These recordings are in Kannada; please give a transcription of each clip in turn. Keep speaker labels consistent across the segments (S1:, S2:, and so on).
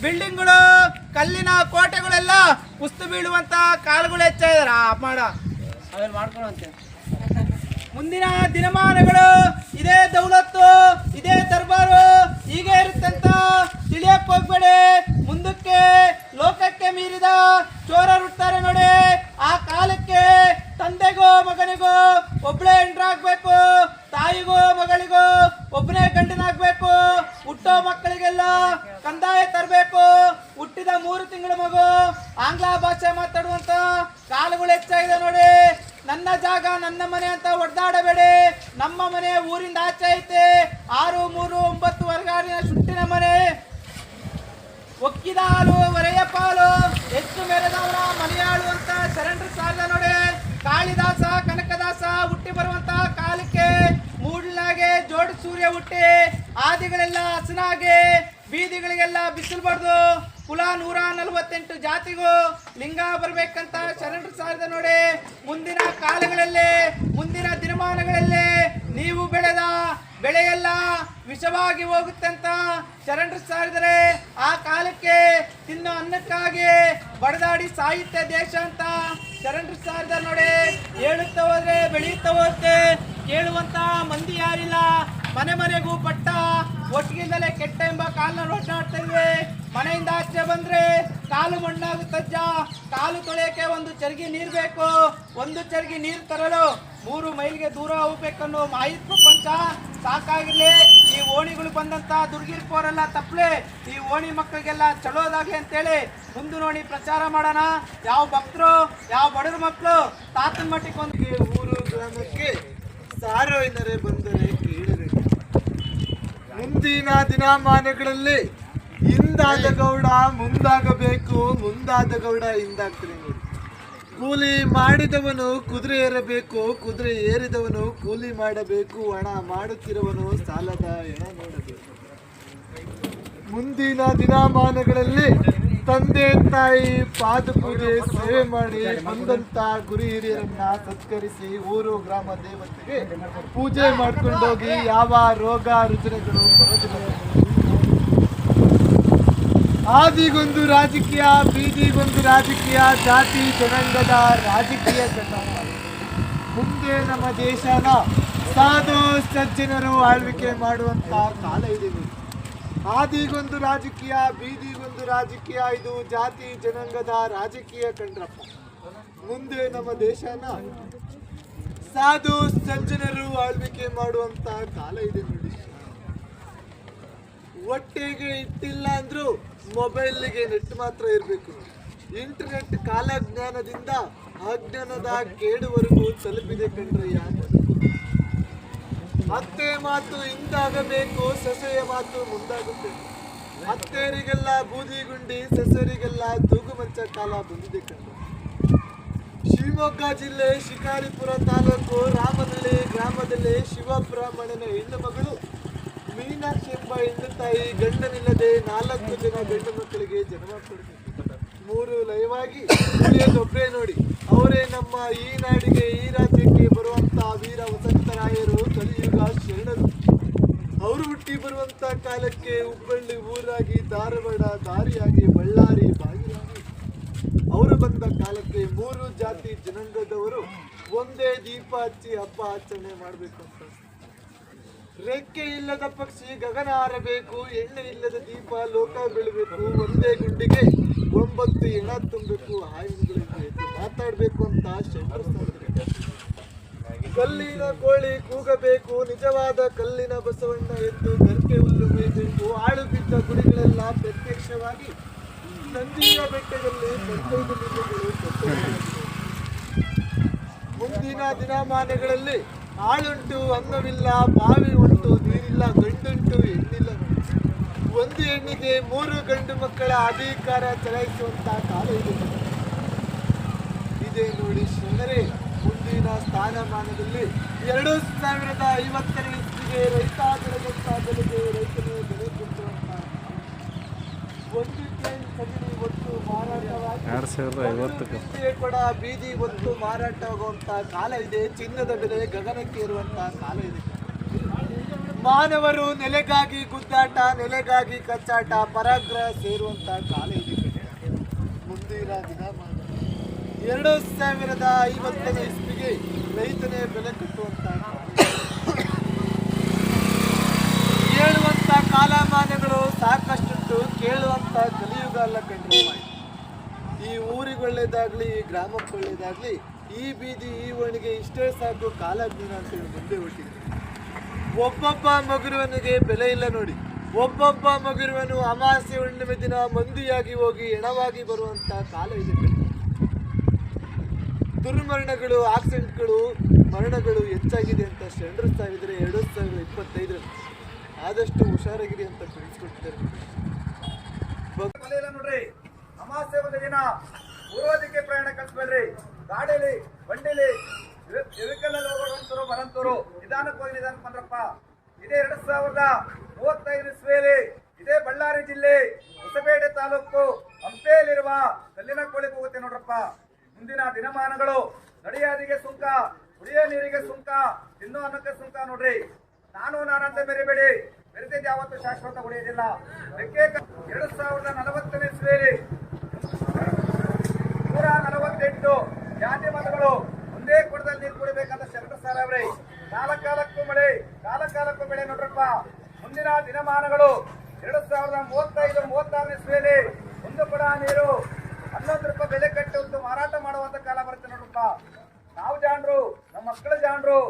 S1: ಬಿಲ್ಡಿಂಗ್ಗಳು, ಕಲ್ಲಿನ ಕೋಟೆಗಳೆಲ್ಲ ಕುಸ್ತು ಬೀಳುವಂತ ಕಾಲಗಳು ಹೆಚ್ಚಾಗಿದಾರ ಮಾಡ ಅವೆಲ್ಲ ಮಾಡ್ಕೊಳ್ಳುವಂತೆ. ಮುಂದಿನ ದಿನಮಾನಗಳು ಇದೇ ದೌಲತ್ತು, ಇದೇ ದರ್ಬಾರು ಹೀಗೆ ಇರುತ್ತಂತ ತಿಳಿಯಕ್ ಹೋಗ್ಬೇಡಿ. ಮುಂದಕ್ಕೆ ಲೋಕಕ್ಕೆ ಮೀರಿದ ಚೋರರುತ್ತಾರೆ ನೋಡಿ. ಆ ಕಾಲಕ್ಕೆ ತಂದೆಗೋ ಮಗನಿಗೋ ಒಬ್ಬಳೇ ಹೆಂಡ್ರಾಗ್ಬೇಕು, ತಾಯಿಗೋ ಮಗಳಿಗೋ ಒಬ್ಬನೇ ಗಂಡನಾಗ್ಬೇಕು, ಹುಟ್ಟೋ ಮಕ್ಕಳಿಗೆಲ್ಲ ಕಂದಾಯ ತರಬೇಕು, ಹುಟ್ಟಿದ 3 ತಿಂಗಳ ಮಗು ಆಂಗ್ಲ ಭಾಷೆ ಮಾತಾಡುವಂತ ಕಾಲಗಳು ಹೆಚ್ಚಾಗಿದೆ ನೋಡಿ. ನನ್ನ ಜಾಗ ನನ್ನ ಮನೆ ಅಂತ ಹೊಡೆದಾಡಬೇಡಿ. ನಮ್ಮ ಮನೆ ಊರಿಂದ ಆಚೆ ಐತೆ. 6, 3, 9 ವರ್ಗಾರಿನ ಸುಟ್ಟಿನ ಮನೆ. ಒಕ್ಕಿದ ಹಾಲು ಒರೆಯ ಪಾಲು, ಹೆಚ್ಚು ಮೆರೆದವರ ಮನೆಯಾಳು ಅಂತ ಶರಣರು ಸಾಲ ನೋಡಿ. ಕಾಳಿದಾಸ ಕನಕದಾಸ ಹುಟ್ಟಿ ಬರುವಂತ ಕಾಲಕ್ಕೆ ಮೂಡ್ಲಾಗೆ ಜೋಡಿ ಸೂರ್ಯ ಹುಟ್ಟಿ ಆದಿಗಳೆಲ್ಲ ಹಸನಾಗಿ ಬೀದಿಗಳಿಗೆಲ್ಲ ಬಿಸಿಲು ಬಡ್ದು ಕುಲ 148 ಜಾತಿಗೂ ಲಿಂಗ ಬರ್ಬೇಕಂತ ಶರಣರು ಸಾರಿದ ನೋಡಿ. ಮುಂದಿನ ಕಾಲಗಳಲ್ಲಿ, ಮುಂದಿನ ದಿನಮಾನಗಳಲ್ಲಿ ನೀವು ಬೆಳೆದ ಬೆಳೆಯೆಲ್ಲ ವಿಷವಾಗಿ ಹೋಗುತ್ತೆ ಅಂತ ಶರಣರು ಸಾರಿದರೆ, ಆ ಕಾಲಕ್ಕೆ ತಿನ್ನೋ ಅನ್ನಕ್ಕಾಗಿ ಬಡದಾಡಿ ಸಾಹಿತ್ಯ ದೇಶ ಅಂತ ಶರಣರು ಸಾರಿದ ನೋಡಿ. ಹೇಳುತ್ತಾ ಹೋದ್ರೆ ಬೆಳೆಯುತ್ತಾ ಹೋಗುತ್ತೆ, ಕೇಳುವಂತ ಮಂದಿ ಯಾರಿಲ್ಲ. ಮನೆ ಮನೆಗೂ ಪಟ್ಟ ಒಟ್ಟಿಗಿಂದಲೇ ಕೆಟ್ಟ ಎಂಬ ಕಾಲನ್ನ ಒಟ್ಟಾಡ್ತಾ ಇದ್ವಿ. ಮನೆಯಿಂದ ಆಚೆ ಬಂದ್ರೆ ಕಾಲು ಮಣ್ಣಾಗುತ್ತಜ್ಜ. ಕಾಲು ತೊಳೆಯಕ್ಕೆ ಒಂದು ಚರ್ಗಿ ನೀರು ಬೇಕು. ಒಂದು ಚರ್ಗಿ ನೀರು ತರಲು 3 ಮೈಲಿಗೆ ದೂರ ಹೋಗ್ಬೇಕನ್ನೋ ಮಾಹಿತಿ ಪ್ರಪಂಚ ಸಾಕಾಗಿರ್ಲಿ. ಈ ಓಣಿಗಳು ಬಂದಂತ ದುರ್ಗಿರ್ಕೋರೆಲ್ಲ ತಪ್ಪಲೆ, ಈ ಓಣಿ ಮಕ್ಕಳಿಗೆಲ್ಲ ಚಲೋದಾಗ್ಲಿ ಅಂತೇಳಿ ಮುಂದೆ ನೋಡಿ ಪ್ರಚಾರ ಮಾಡೋಣ. ಯಾವ ಭಕ್ತರು, ಯಾವ ಬಡವ್ರ ಮಕ್ಕಳು ತಾತನ ಮಟ್ಟಿಗೆ ಒಂದು
S2: ಊರು ಗ್ರಾಮಕ್ಕೆ ಸಾರ್ವಜನಿಕರೇ ಬಂದರೆ ಕೇಳಿರಬೇಕು. ಮುಂದಿನ ದಿನಮಾನಗಳಲ್ಲಿ ಹಿಂದಾದ ಗೌಡ ಮುಂದಾಗಬೇಕು, ಮುಂದಾದ ಗೌಡ ಹಿಂದಾಗ್ತಾನೆ ನೋಡಿ. ಕೂಲಿ ಮಾಡಿದವನು ಕುದುರೆ ಏರಬೇಕು, ಕುದುರೆ ಏರಿದವನು ಕೂಲಿ ಮಾಡಬೇಕು, ಹಣ ಮಾಡುತ್ತಿರುವನು ಸಾಲದ ಹೆಣ ನೋಡಬೇಕು. ಮುಂದಿನ ದಿನಮಾನಗಳಲ್ಲಿ ತಂದೆ ತಾಯಿ ಪಾದ ಪೂಜೆ ಸೇವೆ ಮಾಡಿ ಬಂದಂತ ಗುರು ಹಿರಿಯರನ್ನ ಸತ್ಕರಿಸಿ ಊರು ಗ್ರಾಮ ದೇವತೆಗೆ ಪೂಜೆ ಮಾಡ್ಕೊಂಡೋಗಿ ಯಾವ ರೋಗ ರುಜಿನಗಳು ಬರೋದಿಲ್ಲ. ಆದಿಗೊಂದು ರಾಜಕೀಯ, ಬೀದಿಗೊಂದು ರಾಜಕೀಯ, ಜಾತಿ ಜನಾಂಗದ ರಾಜಕೀಯ ಸಂಗಮ. ಮುಂದೆ ನಮ್ಮ ದೇಶನ ಸಾಧು ಸಜ್ಜನರು ಆಳ್ವಿಕೆ ಮಾಡುವಂತ ಕಾಲ ಇದೆ. ಆದಿಗೊಂದು ರಾಜಕೀಯ, ಬೀದಿಗೊಂದು ರಾಜಕೀಯ, ಇದು ಜಾತಿ ಜನಾಂಗದ ರಾಜಕೀಯ ಕಂಡ್ರಪ್ಪ. ಮುಂದೆ ನಮ್ಮ ದೇಶನ ಸಾಧು ಸಜ್ಜನರು ಆಳ್ವಿಕೆ ಮಾಡುವಂತ ಕಾಲ ಇದೆ ನೋಡಿ. ಹೊಟ್ಟೆಗೆ ಇಟ್ಟಿಲ್ಲ ಅಂದ್ರೂ ಮೊಬೈಲ್ಗೆ ನೆಟ್ ಮಾತ್ರ ಇರಬೇಕು. ಇಂಟರ್ನೆಟ್ ಕಾಲಜ್ಞಾನದಿಂದ ಅಜ್ಞಾನದ ಕೇಡುವರೆಗೂ ತಲುಪಿದೆ ಕಣ್ರಯ್ಯ. ಅತ್ತೆ ಮಾತು ಹಿಂದಾಗಬೇಕು, ಸೊಸೆಯ ಮಾತು ಮುಂದಾಗುತ್ತೆ. ಅತ್ತೆಯರಿಗೆಲ್ಲ ಬೂದಿಗುಂಡಿ, ಸೊಸೆಯರಿಗೆಲ್ಲ ತೂಗುಮಂಚ ಕಾಲ ಬಂದಿದೆ ಕಣ್ರ. ಶಿವಮೊಗ್ಗ ಜಿಲ್ಲೆ ಶಿಕಾರಿಪುರ ತಾಲೂಕು ರಾಮನಹಳ್ಳಿ ಗ್ರಾಮದಲ್ಲಿ ಶಿವಬ್ರಾಹ್ಮಣನ ಹೆಣ್ಣು ಮಗಳು ಮೀನಾಕ್ಷಿ ಎಂಬ ಹೆಣ್ಣು ತಾಯಿ ಗಂಡನಿಲ್ಲದೆ 4 ಜನ ಗಂಡು ಮಕ್ಕಳಿಗೆ ಜನ್ಮ ಕೊಡ್ತಾರೆ. 3 ಲಯವಾಗಿ ಉಳಿಯೋದೊಬ್ಬರೇ ನೋಡಿ. ಅವರೇ ನಮ್ಮ ಈ ನಾಡಿಗೆ, ಈ ರಾಜ್ಯಕ್ಕೆ ಬರುವಂತ ವೀರ ವಸಂತರಾಯರು, ಕಲಿಯುಗ ಶರಣರು. ಅವರು ಹುಟ್ಟಿ ಬರುವಂತ ಕಾಲಕ್ಕೆ ಹುಬ್ಬಳ್ಳಿ ಊರಾಗಿ, ಧಾರವಾಡ ದಾರಿಯಾಗಿ, ಬಳ್ಳಾರಿ ಬಾಗಿಲಾಗಿ ಅವರು ಬಂದ ಕಾಲಕ್ಕೆ 3 ಜಾತಿ ಜನಾಂಗದವರು ಒಂದೇ ದೀಪ ಹಚ್ಚಿ ಹಬ್ಬ ಆಚರಣೆ ಮಾಡಬೇಕು ಅಂತ. ರೆಕ್ಕೆ ಇಲ್ಲದ ಪಕ್ಷಿ ಗಗನ ಹಾರಬೇಕು, ಎಣ್ಣೆ ಇಲ್ಲದ ದೀಪ ಲೋಕ ಬೆಳಬೇಕು, ಒಂದೇ ಗುಂಡಿಗೆ 9 ಹೆಣ ತುಂಬಬೇಕು, ಹಾಯಿಗಳಿಗೆ ಮಾತಾಡಬೇಕು ಅಂತ ಶಂಕರ. ಕಲ್ಲಿನ ಕೋಳಿ ಕೂಗಬೇಕು, ನಿಜವಾದ ಕಲ್ಲಿನ ಬಸವಣ್ಣ ಎಂದು ಗರ್ಕೆ ಹುಲ್ಲು ಮೇಯಬೇಕು. ಆಳು ಬಿದ್ದ ಗುಡಿಗಳೆಲ್ಲ ಪ್ರತ್ಯಕ್ಷವಾಗಿ ನಂದಿಯ ಬೆಟ್ಟದಲ್ಲಿ 15 ಲಿಂಗಗಳು. ಮುಂದಿನ ದಿನಮಾನಗಳಲ್ಲಿ ಆಳುಂಟು ಅನ್ನವಿಲ್ಲ, ಬಾವಿ ಉಂಟು ನೀರಿಲ್ಲ, ಗಂಡುಂಟು ಹೆಣ್ಣಿಲ್ಲ. ಒಂದು ಹೆಣ್ಣಿಗೆ 3 ಗಂಡು ಮಕ್ಕಳ ಅಧಿಕಾರ ಚಲಾಯಿಸುವಂತ ಕಾಲ ಇದೆ ನೋಡಿ ಶರಣರೇ. ಮುಂದಿನ ಸ್ಥಾನಮಾನದಲ್ಲಿ 2050ನೇ ಇಸ್ವಿಗೆ ರೈತ ಬೆಳೆದಂತ ಬೆಲೆಗೆ ರೈತನೇ ಬೆಲೆ ಕೊಟ್ಟುವಂತ ಒಂದು ಸಗಣಿ ಒಟ್ಟು ಮಾರಾಟವಾಗಿ ಕೂಡ ಬೀದಿ ಒತ್ತು ಮಾರಾಟವಾಗುವಂತ ಕಾಲ ಇದೆ. ಚಿನ್ನದ ಬೆಲೆ ಗಗನಕ್ಕೆ ಇರುವಂತಹ ಕಾಲ ಇದೆ. ಮಾನವರು ನೆಲೆಗಾಗಿ ಗುದ್ದಾಟ, ನೆಲೆಗಾಗಿ ಕಚ್ಚಾಟ, ಪರಾಗ್ರಹ ಸೇರುವಂತ ಕಾಲ ಇದೆ ಕಣೆ. ಮುಂದಿನ ದಿನಮಾನ 2050ನೇ ಇಸ್ವಿಗೆ ರೈತನೇ ಬೆಲೆ ಕಟ್ಟುವಂತ ಹೇಳುವಂತ ಕಾಲಮಾನಗಳು ಸಾಕಷ್ಟುಂಟು, ಕೇಳುವಂತ ಕಲಿಯುಗ ಅಲ್ಲ ಕಂಡ್ರೆ. ಈ ಊರಿಗೆ ಒಳ್ಳೇದಾಗ್ಲಿ, ಈ ಗ್ರಾಮಕ್ಕೆ ಒಳ್ಳೇದಾಗ್ಲಿ, ಈ ಬೀದಿ ಈ ಓಣಿಗೆ ಇಷ್ಟೇ ಸಾಕು ಕಾಲಜ್ಞಾನ ಅಂತೇಳಿ ಮುಂದೆ ಹೊಟ್ಟಿದೆ. ಒಬ್ಬೊಬ್ಬ ಮಗುರುವನಿಗೆ ಬೆಲೆ ಇಲ್ಲ ನೋಡಿ. ಒಬ್ಬೊಬ್ಬ ಮಗುರುವನು ಅಮಾವಾಸ್ಯೆ ಹುಣ್ಣಿಮೆ ದಿನ ಮಂದಿಯಾಗಿ ಹೋಗಿ ಹೆಣವಾಗಿ ಬರುವಂತ ಕಾಲ ಇದೆ. ದುರ್ಮರಣಗಳು, ಆಕ್ಸಿಡೆಂಟ್ಗಳು, ಮರಣಗಳು ಹೆಚ್ಚಾಗಿದೆ ಅಂತ ಶರಣರು ಸಾವಿದ್ರೆ 2025 ಆದಷ್ಟು ಹುಷಾರಾಗಿರಿ ಅಂತ ತಿಳಿಸ್ಕೊಟ್ಟಿದ್ದಾರೆ.
S1: ನೋಡ್ರಿ, ಅಮಾವಾಸ್ಯೆ ಒಂದು ದಿನ ಪೂರ್ವದಿಕ್ಕೆ ಪ್ರಯಾಣ ಕಳಿಸ್ಬೇಡ್ರಿ. ಗಾಡಿಲಿ, ಬಂಡಿಲಿ, ವೆಹಿಕಲಲ್ಲಿ ಹೋಗೋರಂತರು ಬರಂತರು ನಿಧಾನಕ್ಕೆ ಹೋಗಿ ನಿಧಾನಕ್ಕೆ ಬಂದ್ರಪ್ಪ. ಇದೇ 2035 ಇಸ್ವಿಯಲ್ಲಿ ಇದೇ ಬಳ್ಳಾರಿ ಜಿಲ್ಲೆ ಹೊಸಪೇಟೆ ತಾಲೂಕು ಹಂಪೆಯಲ್ಲಿರುವ ಕಲ್ಲಿನ ಕೋಳಿಗೆ ಹೋಗುತ್ತೆ ನೋಡ್ರಪ್ಪ. ಮುಂದಿನ ದಿನಮಾನಗಳು ನಡೆಯಾದಿಗೆ ಸುಂಕ, ಕುಡಿಯೋ ನೀರಿಗೆ ಸುಂಕ, ತಿನ್ನೋ ಅನ್ನಕ್ಕೆ ಸುಂಕ ನೋಡ್ರಿ. ನಾನಂತ ಬೆರಿಬೇಡಿ, ಬೆರೆತಿದ್ದು ಯಾವತ್ತು ಶಾಶ್ವತ ಉಳಿಯೋದಿಲ್ಲ. 2040ನೇ ಇಸ್ವಿಯಲ್ಲಿ 148 ಜಾತಿ ಮತಗಳು ಒಂದೇ ಕೊಡದಲ್ಲಿ ನೀರು ಕುಡಿಬೇಕಂತ ಶರಣರು ಸಾರವ್ರಿ. ಕಾಲಕ್ಕೂ ಮಳೆ, ಕಾಲಕ್ಕೂ ಬೆಳೆ ನೋಡ್ರಪ್ಪ. ಮುಂದಿನ ದಿನಮಾನಗಳು 2035-36ನೇ ಇಸ್ವಿಯಲ್ಲಿ ಒಂದು ಕೊಡ ನೀರು 11 ರೂಪಾಯಿ ಬೆಲೆ ಕಟ್ಟು ಮಾರಾಟ ಮಾಡುವಂತ ಕಾಲ ಬರುತ್ತೆ ನೋಡ್ರಪ್ಪ. ನಾವು ಜಾಣರು, ನಮ್ಮ ಮಕ್ಕಳು ಜಾಣರು.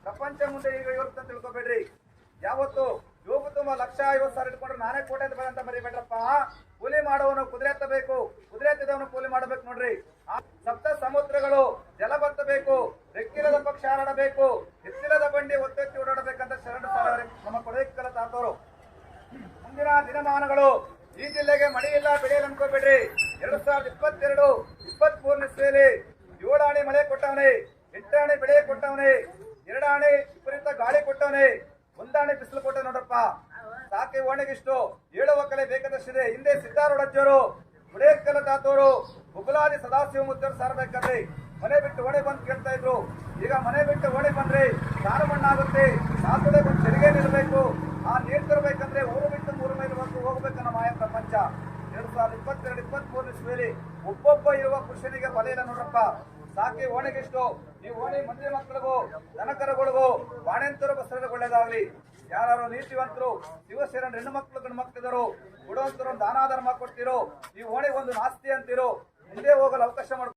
S1: ಪ್ರಪಂಚ ಮುಂದೆ ಈಗ ಇರುತ್ತೆ ತಿಳ್ಕೊಬೇಡ್ರಿ. ಯಾವತ್ತು ಜೋಬು ತುಂಬ 1,50,000 ಇಟ್ಕೊಂಡ್ರೆ ನಾನೇ ಕೋಟೆ ಅಂತ ಬರೀಬೇಡ್ರಪ್ಪ. ಕೂಲಿ ಮಾಡುವವನು ಕುದುರೆ ಎತ್ತಬೇಕು, ಕುದುರೆ ಎತ್ತಿದವನು ಕೂಲಿ ಮಾಡಬೇಕು ನೋಡ್ರಿ. ಸಪ್ತ ಸಮುದ್ರಗಳು ಜಲ ಬತ್ತಬೇಕು, ರೆಕ್ಕಿರದ ಪಕ್ಷ ಹಾರಾಡಬೇಕು, ಎತ್ತಿರದ ಬಂಡಿ ಒತ್ತೆತ್ತಿ ಓಡಾಡಬೇಕಂತ ಶರಣ ಸಾರವ್ರೆ ನಮ್ಮ ಕೊಡೈಕಲ ತಾತವರು. ಮುಂದಿನ ದಿನಮಾನಗಳು ಈ ಜಿಲ್ಲೆಗೆ ಮಳೆ ಇಲ್ಲ, ಬೆಳೆಯಲ್ಲ ಅನ್ಕೋಬೇಡ್ರಿ. 2022-23ನೇ ಇಸ್ವಿಯಲ್ಲಿ 7 ಆಣೆ ಮಳೆ ಕೊಟ್ಟವನೇ, 8 ಆಣೆ ಬೆಳೆ ಕೊಟ್ಟವನೇ, 2 ಆಣೆ ವಿಪರೀತ ಗಾಳಿ ಕೊಟ್ಟವನೇ, 1 ಆಣೆ ಬಿಸಿಲು ಕೊಟ್ಟ ನೋಡ್ರಪ್ಪ. ಸಾಕೆ ಓಣೆಗಿಷ್ಟು 7 ಒಕ್ಕಲೆ ಬೇಕಾದಷ್ಟಿದೆ. ಹಿಂದೆ ಸಿದ್ದಾರೂಢಜ್ಜರು, ಗುಡೇಕಲ ತಾತವರು, ಗುಗ್ಲಾದಿ ಸದಾಶಿವ ಮುತ್ತರು ಸಾರಬೇಕಾದ್ರೆ ಮನೆ ಬಿಟ್ಟು ಓಣೆ ಬಂದು ಕೇಳ್ತಾ ಇದ್ರು. ಈಗ ಮನೆ ಬಿಟ್ಟು ಓಣೆ ಬಂದ್ರೆ ಸಾರು ಮಣ್ಣಾಗುತ್ತೆ, ಸಾಕಡೆ ಬಂದು ತೆರಿಗೆ ನಿಲ್ಲಬೇಕು. ಆ ನೀರು ತರಬೇಕಂದ್ರೆ ಊರು ಬಿಟ್ಟು 3 ಮೈಲು ಹೋಗ್ಬೇಕನ್ನ ಮಾಯ ಪ್ರಪಂಚ. 2022-23ನೇ ಇಸ್ವಿಯಲ್ಲಿ ಒಬ್ಬೊಬ್ಬ ಇರುವ ಪುರುಷನಿಗೆ ಬಲ ಇಲ್ಲ ನೋಡ್ರಪ್ಪ. ಸಾಕಿ ಓಣೆಗಿಷ್ಟು. ಈ ಓಣೆ ಮಂದಿ ಮಕ್ಕಳಿಗೂ, ದನಕರುಗಳಿಗೂ, ಬಾಣೆಂತರು ಬಸರಿಗೆ ಒಳ್ಳೇದಾಗ್ಲಿ. ಯಾರು ನೀತಿವಂತರು, ಶಿವಶರಣ ಹೆಣ್ಣು ಮಕ್ಕಳು ಗಂಡು ಮಕ್ಕಳಿದರು ಕೊಡುವಂತರು ದಾನ ಧರ್ಮ ಕೊಡ್ತಿರೋ, ಈ ಓಣೆ ಒಂದು ನಾಸ್ತಿ ಅಂತಿರೋ, ಮುಂದೆ ಹೋಗಲು ಅವಕಾಶ ಮಾಡ್ಕೊ.